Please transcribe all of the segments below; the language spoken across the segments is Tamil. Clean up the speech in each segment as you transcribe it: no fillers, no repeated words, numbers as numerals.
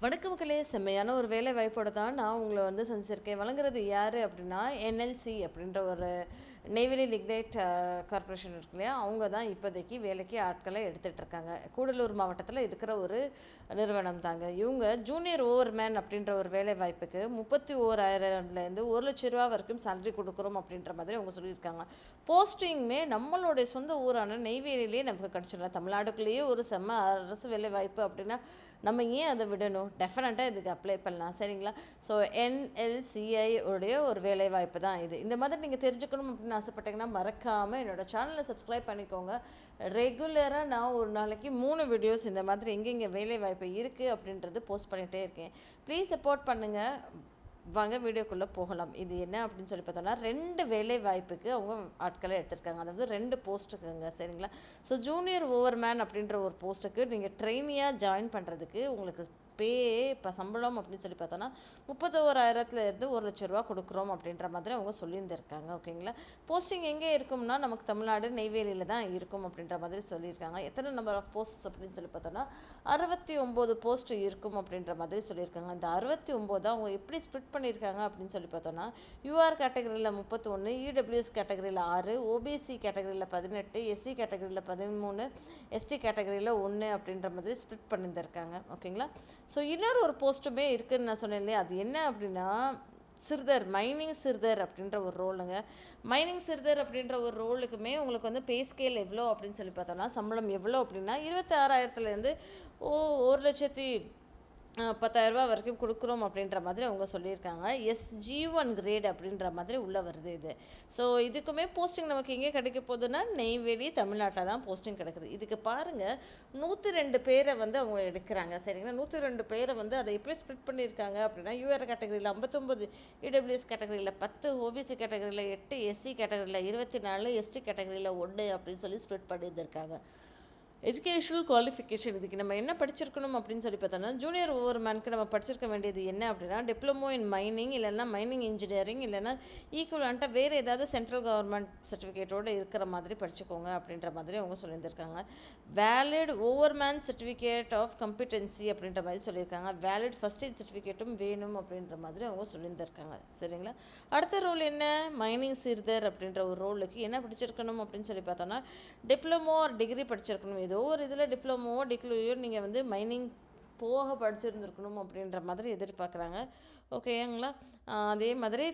வணக்க மக்களே, செம்மையான ஒரு வேலை வாய்ப்போட தான் நான் உங்களை சந்திச்சிருக்கேன். வழங்குறது யார் அப்படின்னா, என்எல்சி அப்படின்ற ஒரு நெய்வேலி லிக்னைட் கார்ப்பரேஷன் இருக்கு இல்லையா, அவங்க தான் இப்போதைக்கு வேலைக்கு ஆட்களை எடுத்துகிட்டு இருக்காங்க. கூடலூர் மாவட்டத்தில் இருக்கிற ஒரு நிறுவனம் தாங்க. இவங்க ஜூனியர் ஓவர்மேன் அப்படின்ற ஒரு வேலை வாய்ப்புக்கு 31,000லேருந்து 1,00,000 வரைக்கும் சேலரி கொடுக்குறோம் அப்படின்ற மாதிரி அவங்க சொல்லியிருக்காங்க. போஸ்டிங்குமே நம்மளுடைய சொந்த ஊரான நெய்வேலியிலேயே நமக்கு கிடச்சிடலாம். தமிழ்நாடுக்குள்ளேயே ஒரு செம்ம அரசு வேலை வாய்ப்பு அப்படின்னா நம்ம ஏன் அதை விடணும்? டெஃபினட்டாக இதுக்கு அப்ளை பண்ணலாம், சரிங்களா? ஸோ என்எல்சிஐ உடைய ஒரு வேலைவாய்ப்பு தான் இது. இந்த மாதிரி நீங்கள் தெரிஞ்சுக்கணும் அப்படின்னு ஆசைப்பட்டீங்கன்னா மறக்காமல் என்னோடய சேனலை சப்ஸ்கிரைப் பண்ணிக்கோங்க. ரெகுலராக நான் ஒரு நாளைக்கு 3 வீடியோஸ் இந்த மாதிரி எங்கெங்கே வேலைவாய்ப்பு இருக்குது அப்படின்றது போஸ்ட் பண்ணிகிட்டே இருக்கேன். ப்ளீஸ் சப்போர்ட் பண்ணுங்கள். வாங்க வீடியோக்குள்ளே போகலாம். இது என்ன அப்படின்னு சொல்லி பார்த்தோன்னா, 2 வேலை வாய்ப்புக்கு அவங்க ஆட்களை எடுத்திருக்காங்க. அதாவது 2 போஸ்ட்டுக்குங்க, சரிங்களா? ஸோ ஜூனியர் ஓவர்மேன் அப்படின்ற ஒரு போஸ்ட்டுக்கு நீங்கள் ட்ரெயினியாக ஜாயின் பண்ணுறதுக்கு உங்களுக்கு இப்போ சம்பளம் அப்படின்னு சொல்லி பார்த்தோன்னா 31,000லேருந்து 1,00,000 கொடுக்குறோம் அப்படின்ற மாதிரி அவங்க சொல்லியிருந்திருக்காங்க. ஓகேங்களா? போஸ்டிங் எங்கே இருக்கும்னா நமக்கு தமிழ்நாடு நெய்வேலியில் தான் இருக்கும் அப்படின்ற மாதிரி சொல்லியிருக்காங்க. எத்தனை நம்பர் ஆஃப் போஸ்ட் அப்படின்னு சொல்லி பார்த்தோன்னா 69 போஸ்ட் இருக்கும் அப்படின்ற மாதிரி சொல்லியிருக்காங்க. இந்த 69 அவங்க எப்படி ஸ்ப்ளிட் பண்ணியிருக்காங்க அப்படின்னு சொல்லி பார்த்தோன்னா, யூஆர் கேட்டகரியில் 31, இடபிள்யூஎஸ் கேட்டகரியில் 6, ஓபிசி கேட்டகரியில் 18, எஸ்சி கேட்டகரியில் 13, எஸ்டி கேட்டகரியில் 1 அப்படின்ற மாதிரி ஸ்ப்ளிட் பண்ணியிருந்திருக்காங்க. ஓகேங்களா? ஸோ இன்னொரு ஒரு போஸ்ட்டுமே இருக்குதுன்னு நான் சொன்னேன் இல்லையா, அது என்ன அப்படின்னா சிறுதர், மைனிங் சிறுதர் அப்படின்ற ஒரு ரோலுங்க. மைனிங் சிறுதர் அப்படின்ற ஒரு ரோலுக்குமே உங்களுக்கு பே ஸ்கேல் எவ்வளோ அப்படின்னு சொல்லி பார்த்தோன்னா, சம்பளம் எவ்வளோ அப்படின்னா 26,000லேருந்து 1,10,000 வரைக்கும் கொடுக்குறோம் அப்படின்ற மாதிரி அவங்க சொல்லியிருக்காங்க. SG1 கிரேட் அப்படின்ற மாதிரி உள்ளே வருது இது. ஸோ இதுக்குமே போஸ்டிங் நமக்கு எங்கே கிடைக்க போகுதுன்னா நெய்வேலி தமிழ்நாட்டில் தான் போஸ்டிங் கிடைக்குது. இதுக்கு பாருங்கள், 102 பேரை அவங்க எடுக்கிறாங்க, சரிங்களா? 102 பேரை அதை எப்படி ஸ்ப்ளிட் பண்ணியிருக்காங்க அப்படின்னா, யூஆர் கேட்டகரியில் 59, இடபிள்யூஎஸ் கேட்டகரியில் 10, ஓபிசி கேட்டகரியில் 8, எஸ்சி கேட்டகரியில் 24, எஸ்டி கேட்டகரியில் 1 அப்படின்னு சொல்லி ஸ்ப்ளிட் பண்ணியிருந்திருக்காங்க. எஜுகேஷனல் குவாலிஃபிகேஷன் இதுக்கு நம்ம என்ன படிச்சிருக்கணும் அப்படின்னு சொல்லி பார்த்தோன்னா, ஜூனியர் ஓவர்மேனுக்கு நம்ம படிச்சிருக்க வேண்டியது என்ன அப்படின்னா, டிப்ளமோ இன் மைனிங், இல்லைன்னா மைனிங் இன்ஜினியரிங், இல்லைன்னா ஈக்குவலண்ட்டாக வேறு ஏதாவது சென்ட்ரல் கவர்மெண்ட் சர்டிஃபிகேட்டோடு இருக்கிற மாதிரி படிச்சுக்கோங்க அப்படின்ற மாதிரி அவங்க சொல்லியிருந்திருக்காங்க. வேலிட் ஓவர்மேன் சர்டிஃபிகேட் ஆஃப் கம்பிட்டன்சி அப்படின்ற மாதிரி சொல்லியிருக்காங்க. வேலிட் ஃபஸ்ட் எய்ட் சர்டிஃபிகேட்டும் வேணும் அப்படின்ற மாதிரி அவங்க சொல்லியிருந்திருக்காங்க, சரிங்களா? அடுத்த ரோல் என்ன? மைனிங் சிறுதர் அப்படின்ற ஒரு ரோலுக்கு என்ன படிச்சிருக்கணும் அப்படின்னு சொல்லி பார்த்தோன்னா, டிப்ளமோ ஆர் டிகிரி படிச்சிருக்கணும். ஏதோ ஒரு இதில் டிப்ளமோ டிகிரியோ நீங்கள் மைனிங் போக படிச்சிருந்துருக்கணும் அப்படின்ற மாதிரி எதிர்பார்க்குறாங்க. ஓகேங்களா? அதே மாதிரி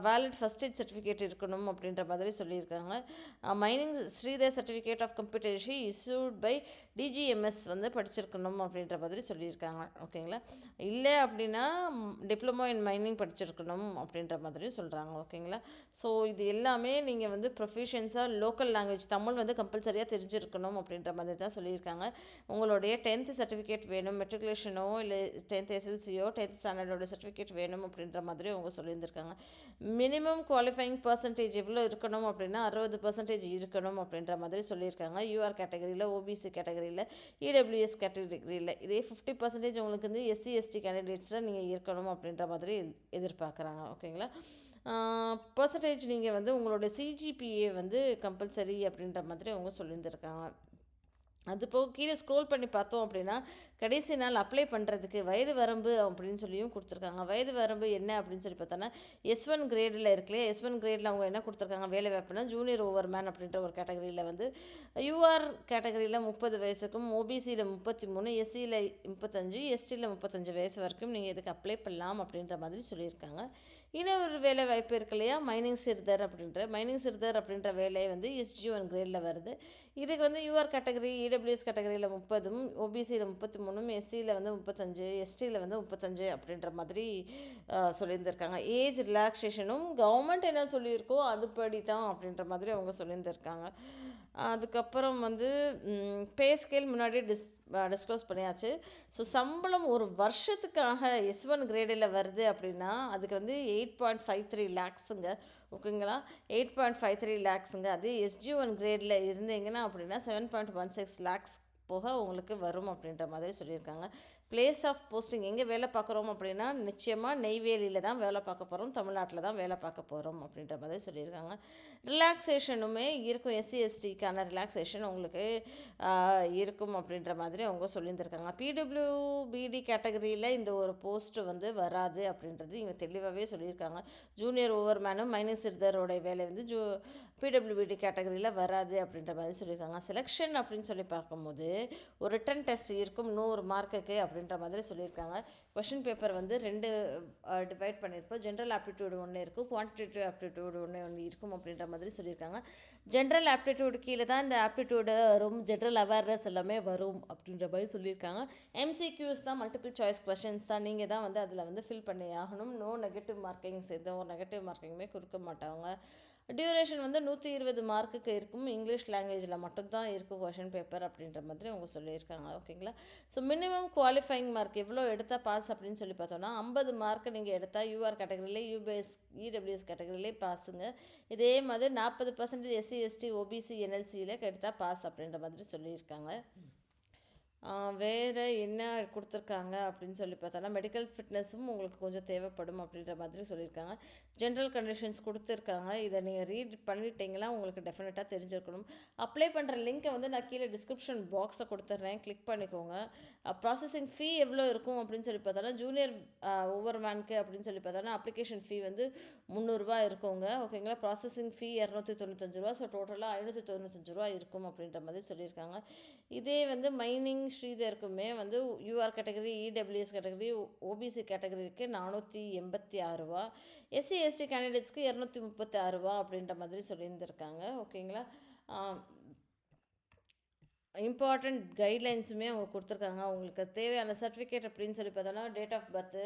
வேலிட் ஃபஸ்ட் எய்ட் சர்டிஃபிகேட் இருக்கணும் அப்படின்ற மாதிரி சொல்லியிருக்காங்க. Mining sirdar certificate of competency issued by DGMS படிச்சிருக்கணும் அப்படின்ற மாதிரி சொல்லியிருக்காங்க. ஓகேங்களா? இல்லை அப்படின்னா டிப்ளமோ இன் மைனிங் படிச்சிருக்கணும் அப்படின்ற மாதிரி சொல்கிறாங்க. ஓகேங்களா? ஸோ இது எல்லாமே நீங்கள் ப்ரொஃபிஷியன்ஸாக லோக்கல் லாங்குவேஜ் தமிழ் கம்பல்சரியாக தெரிஞ்சிருக்கணும் அப்படின்ற மாதிரி தான் சொல்லியிருக்காங்க. உங்களுடைய 10th சர்டிஃபிகேட் வேணும், மெட்ரிகுலேஷனோ இல்லை 10th SLCயோ 10th ஸ்டாண்டர்டோட சர்டிஃபிகேட் வேணும் அப்படின்ற மாதிரி அவங்க சொல்லியிருந்திருக்காங்க. மினிமம் குவாலிஃபைங் பர்சன்டேஜ் எவ்வளோ இருக்கணும் அப்படின்னா 60% இருக்கணும் அப்படின்ற மாதிரி சொல்லியிருக்காங்க. யூஆர் கேட்டகரியில், ஓபிசி கேட்டகரியில், இடபிள்யூஎஸ் கேட்டகரியில் இதே 50% உங்களுக்கு SC ST கேண்டிடேட்ஸில் நீங்கள் இருக்கணும் அப்படின்ற மாதிரி எதிர்பார்க்குறாங்க. ஓகேங்களா? பர்சன்டேஜ் நீங்கள் உங்களோட CGPA கம்பல்சரி அப்படின்ற மாதிரி அவங்க சொல்லியிருந்திருக்காங்க. அது போக கீழே ஸ்க்ரோல் பண்ணி பார்த்தோம் அப்படின்னா, கடைசி நாள் அப்ளை பண்ணுறதுக்கு வயது வரம்பு அப்படின்னு சொல்லியும் கொடுத்துருக்காங்க. வயது வரம்பு என்ன அப்படின்னு சொல்லி பார்த்தோன்னா, S1 கிரேடில் இருக்குல்லையே, S1 கிரேடில் அவங்க என்ன கொடுத்துருக்காங்க வேலை வாய்ப்புனா, ஜூனியர் ஓவர்மேன் அப்படின்ற ஒரு கேட்டகரியில் யூஆர் கேட்டகரியில் 30 வயசுக்கும், ஓபிசியில் 33, எஸ்சியில் 35, எஸ்டியில் 35 வயசு வரைக்கும் நீங்கள் இதுக்கு அப்ளை பண்ணலாம் அப்படின்ற மாதிரி சொல்லியிருக்காங்க. இன்னொரு வேலை வாய்ப்பு இருக்கு இல்லையா, மைனிங் சிறுதர் அப்படின்ற வேலை SG1 கிரேடில் வருது. இதுக்கு யூஆர் கேட்டகரி, இடபிள்யூஎஸ் கேட்டகரியில் 30, ஓபிசியில் 33, எஸ்சியில் 35, எஸ்டியில் 35 அப்படின்ற மாதிரி சொல்லியிருந்திருக்காங்க. ஏஜ் ரிலாக்ஸேஷனும் கவர்மெண்ட் என்ன சொல்லியிருக்கோ அதுபடி தான் அப்படின்ற மாதிரி அவங்க சொல்லியிருந்திருக்காங்க. அதுக்கப்புறம் பே ஸ்கேல் முன்னாடி டிஸ்க்ளோஸ் பண்ணியாச்சு. ஸோ சம்பளம் ஒரு வருஷத்துக்காக S1 கிரேடில் வருது அப்படின்னா அதுக்கு 8.53 லேக்ஸுங்க. ஓகேங்களா? 8.53 லேக்ஸுங்க. அது SG1 கிரேடில் இருந்தீங்கன்னா அப்படின்னா 7.16 லேக்ஸ் போக உங்களுக்கு வரும் அப்படின்ற மாதிரி சொல்லியிருக்காங்க. பிளேஸ் ஆஃப் போஸ்டிங் எங்கே வேலை பார்க்குறோம் அப்படின்னா நிச்சயமாக நெய்வேலியில் தான் வேலை பார்க்க போகிறோம், தமிழ்நாட்டில் தான் வேலை பார்க்க போகிறோம் அப்படின்ற மாதிரி சொல்லியிருக்காங்க. ரிலாக்ஸேஷனுமே இருக்கும், எஸ்சி எஸ்டிக்கான ரிலாக்ஸேஷன் உங்களுக்கு இருக்கும் அப்படின்ற மாதிரி அவங்க சொல்லியிருந்திருக்காங்க. பிடபிள்யூபிடி கேட்டகரியில் இந்த ஒரு போஸ்ட்டு வந்து வராது அப்படின்றது இங்கே தெளிவாகவே சொல்லியிருக்காங்க. ஜூனியர் ஓவர்மேனும் மைனிங் சிறுதரோடைய வேலை வந்து பிடபிள்யூபிடி கேட்டகரியில் வராது அப்படின்ற மாதிரி சொல்லியிருக்காங்க. செலெக்ஷன் அப்படின்னு சொல்லி பார்க்கும்போது ஒரு ரிட்டன் டெஸ்ட் இருக்கும் 100 மார்க்குக்கு அப்படின்ற மாதிரி சொல்லியிருக்காங்க. கொஷின் பேப்பர் வந்து 2 டிவைட் பண்ணியிருப்போம். ஜென்ரல் ஆப்டிடியூடு ஒன்று இருக்கும், குவான்டிடேட்டிவ் ஆப்டிடியூடு ஒன்று இருக்கும் அப்படின்ற மாதிரி சொல்லியிருக்காங்க. ஜென்ரல் ஆப்டிடியூடு கீழே தான் இந்த ஆப்டிடியூடு வரும், ஜென்ரல் அவேர்னஸ் எல்லாமே வரும் அப்படின்ற மாதிரி சொல்லியிருக்காங்க. எம்சிக்யூஸ் தான், மல்டிபிள் சாய்ஸ் கொஷின்ஸ் தான், நீங்கள் தான் வந்து அதில் வந்து ஃபில் பண்ணி ஆகணும். நோ நெகட்டிவ் மார்க்கிங்ஸ், எதுவும் ஒரு நெகட்டிவ் மார்க்கிங்குமே கொடுக்க மாட்டாங்க. டியூரேஷன் வந்து 120 மார்க்குக்கு இருக்கும், இங்கிலீஷ் லாங்குவேஜில் மட்டும்தான் இருக்கும் கொஷின் பேப்பர் அப்படின்ற மாதிரி அவங்க சொல்லியிருக்காங்க. ஓகேங்களா? ஸோ மினிமம் குவாலிஃபைங் மார்க் எவ்வளோ எடுத்தால் பாஸ் அப்படின்னு சொல்லி பார்த்தோன்னா 50 மார்க்கு நீங்கள் எடுத்தால் யூஆர் கேட்டகரியிலே, யூபிஎஸ் இடபிள்யூஎஸ் கேட்டகரியிலே பாஸுங்க. இதே மாதிரி 40% எஸ்சி எஸ்டி ஓபிசி என்எல்சியில் எடுத்தால் பாஸ் அப்படின்ற மாதிரி சொல்லியிருக்காங்க. வேறு என்ன கொடுத்துருக்காங்க அப்படின்னு சொல்லி பார்த்தோன்னா மெடிக்கல் ஃபிட்னஸும் உங்களுக்கு கொஞ்சம் தேவைப்படும் அப்படின்ற மாதிரி சொல்லியிருக்காங்க. ஜென்ரல் கண்டிஷன்ஸ் கொடுத்துருக்காங்க. இதை நீங்கள் ரீட் பண்ணிட்டீங்கன்னா உங்களுக்கு டெஃபினட்டாக தெரிஞ்சிருக்கணும். அப்ளை பண்ணுற லிங்க்கை வந்து நான் கீழே டிஸ்கிரிப்ஷன் பாக்ஸை கொடுத்துட்றேன், கிளிக் பண்ணிக்கோங்க. ப்ராசஸிங் ஃபீ எவ்வளோ இருக்கும் அப்படின்னு சொல்லி பார்த்தோன்னா ஜூனியர் ஓவர்மேனுக்கு அப்படின்னு சொல்லி பார்த்தோன்னா அப்ளிகேஷன் ஃபீ வந்து 300 ரூபா இருக்குங்க. ஓகேங்களா? ப்ராசஸிங் ஃபீ 295 ரூபா. ஸோ டோட்டலாக 595 ரூபா இருக்கும் அப்படின்ற மாதிரி சொல்லியிருக்காங்க. இதே வந்து மைனிங் ஸ்ரீதருக்குமே வந்து you are category, EWS category, OBC கேட்டகரிக்கு 486 ரூபா, எஸ்சி எஸ்டி கேண்டிடேட்ஸ்க்கு 236 ரூபா அப்படின்ற மாதிரி சொல்லியிருந்திருக்காங்க. ஓகேங்களா? இம்பார்ட்டண்ட் கைட்லைன்ஸுமே அவங்க கொடுத்துருக்காங்க. அவங்களுக்கு தேவையான சர்டிஃபிகேட் அப்படின்னு சொல்லி பார்த்தோன்னா date of birth,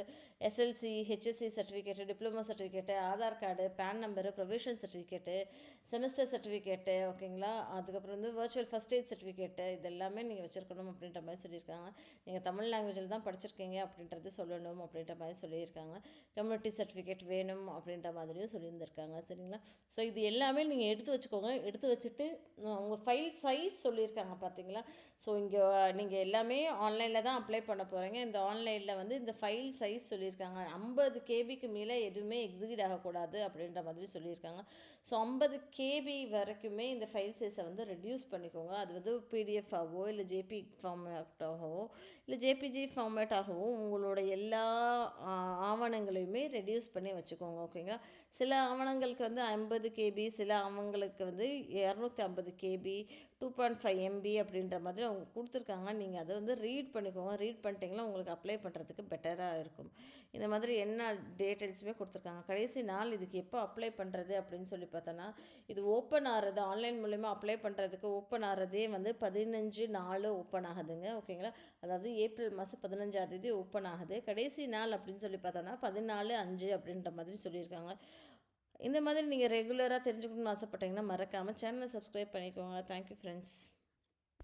SLC, HSC certificate, diploma certificate, Aadhaar card, PAN number, provision certificate, semester certificate, ஓகேங்களா? அதுக்கப்புறம் வந்து வர்ச்சுவல் ஃபஸ்ட் எய்ட் சர்டிஃபிகேட்டு, இது எல்லாமே நீங்கள் வச்சுருக்கணும் அப்படின்ற மாதிரி சொல்லியிருக்காங்க. நீங்கள் தமிழ் லாங்குவேஜில் தான் படிச்சிருக்கீங்க அப்படின்றது சொல்லணும் அப்படின்ற மாதிரி சொல்லியிருக்காங்க. கம்யூனிட்டி சர்டிஃபிகேட் வேணும் அப்படின்ற மாதிரியும் சொல்லியிருந்திருக்காங்க. சரிங்களா? ஸோ இது எல்லாமே நீங்கள் எடுத்து வச்சுக்கோங்க. எடுத்து வச்சுட்டு உங்கள் ஃபைல் சைஸ் சொல்லியிருக்காங்க பார்த்தீங்களா? ஸோ இங்கே நீங்கள் எல்லாமே ஆன்லைனில் தான் அப்ளை பண்ண போகிறீங்க. இந்த ஆன்லைனில் வந்து இந்த ஃபைல் சைஸ் சொல்லியிருக்காங்க. 50 கேபிக்கு மேலே எதுவுமே எக்ஸிக்யூட் ஆகக்கூடாது அப்படின்ற மாதிரி சொல்லியிருக்காங்க. ஸோ 50 கேபி வரைக்குமே இந்த ஃபைல் சைஸை வந்து ரெடியூஸ் பண்ணிக்கோங்க. அது வந்து பிடிஎஃப் ஆகவோ இல்லை ஜேபி ஃபார்மேட்டாகவோ இல்லை ஜேபிஜி ஃபார்மேட்டாகவோ உங்களோட எல்லா ஆவணங்களையுமே ரெடியூஸ் பண்ணி வச்சுக்கோங்க. ஓகேங்களா? சில ஆவணங்களுக்கு வந்து 50 கேபி, சில ஆவணங்களுக்கு வந்து 250 கேபி, 2.5 MB அப்படின்ற மாதிரி அவங்க கொடுத்துருக்காங்க. நீங்கள் அதை வந்து ரீட் பண்ணிக்கோங்க. ரீட் பண்ணிட்டீங்கன்னா உங்களுக்கு அப்ளை பண்ணுறதுக்கு பெட்டராக இருக்கும். இந்த மாதிரி என்ன டீட்டெயில்ஸுமே கொடுத்துருக்காங்க. கடைசி நாள் இதுக்கு எப்போ அப்ளை பண்ணுறது அப்படின்னு சொல்லி பார்த்தோன்னா இது ஓப்பன் ஆகிறது, ஆன்லைன் மூலமா அப்ளை பண்ணுறதுக்கு ஓப்பன் ஆகிறதே வந்து 15/4 ஓப்பன் ஆகுதுங்க. ஓகேங்களா? அதாவது ஏப்ரல் மாதம் 15ஆம் தேதி ஓப்பன் ஆகுது. கடைசி நாள் அப்படின்னு சொல்லி பார்த்தோன்னா 14/5 அப்படின்ற மாதிரி சொல்லியிருக்காங்க. இந்த மாதிரி நீங்கள் ரெகுலராக தெரிஞ்சுக்கணும்னு ஆசைப்பட்டீங்கன்னா மறக்காமல் சேனலை சப்ஸ்கிரைப் பண்ணிக்கோங்க. Thank you friends.